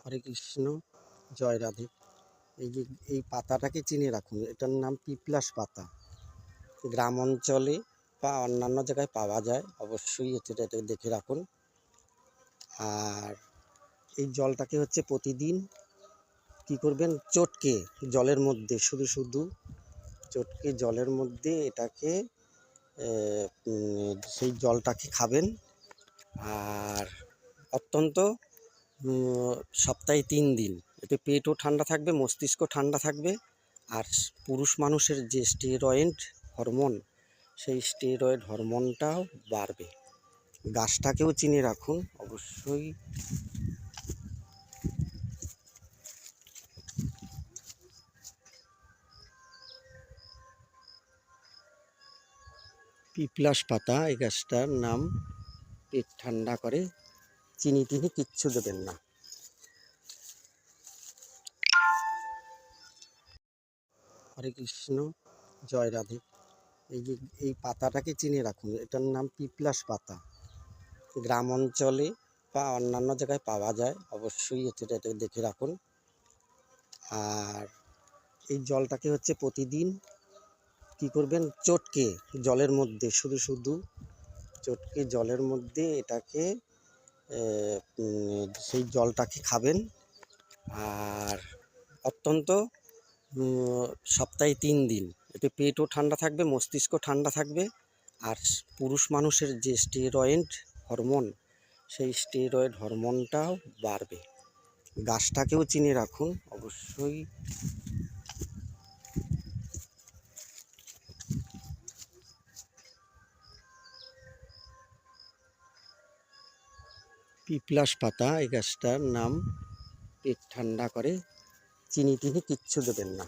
হরে কৃষ্ণ, জয় রাধে। এই যে এই পাতাটাকে চিনে রাখুন, এটার নাম পিপ্লাস পাতা। গ্রাম অঞ্চলে বা অন্যান্য জায়গায় পাওয়া যায়, অবশ্যই এটাকে দেখে রাখুন। আর এই জলটাকে হচ্ছে প্রতিদিন কি করবেন, চটকে জলের মধ্যে শুধু চটকে জলের মধ্যে এটাকে সেই জলটাকে খাবেন। আর অত্যন্ত সপ্তাহে 3 দিন, এতে পেটও ঠান্ডা থাকবে, মস্তিষ্ক ঠান্ডা থাকবে। আর পুরুষ মানুষের যে স্টেরয়েড হরমোন, সেই স্টেরয়েড হরমোনটাও বাড়বে। গাছটাকেও চিনে রাখুন অবশ্যই। পিপ্লাস পাতা, এই গাছটার নাম। পেট ঠান্ডা করে, চিনি টিনি কিচ্ছু দেবেন না। হরে কৃষ্ণ, জয় রাধে। এই যে এই পাতাটাকে চিনে রাখুন, এটার নাম পিপ্লাস পাতা। গ্রাম অঞ্চলে বা অন্যান্য জায়গায় পাওয়া যায়, অবশ্যই এটাকে দেখে রাখুন। আর এই জলটাকে হচ্ছে প্রতিদিন কি করবেন, চটকে জলের মধ্যে শুধু চটকে জলের মধ্যে এটাকে সেই জলটাকে খাবেন। আর অত্যন্ত সপ্তাহে 3 দিন, এতে পেটও ঠান্ডা থাকবে, মস্তিষ্ক ঠান্ডা থাকবে। আর পুরুষ মানুষের যে স্টেরয়েড হরমোন, সেই স্টেরয়েড হরমোনটাও বাড়বে। গাছটাকেও চিনে রাখুন অবশ্যই। পিপ্লাস পাতা, এই গাছটার নাম। পেট ঠান্ডা করে, চিনি টিনি কিচ্ছু দেবেন না।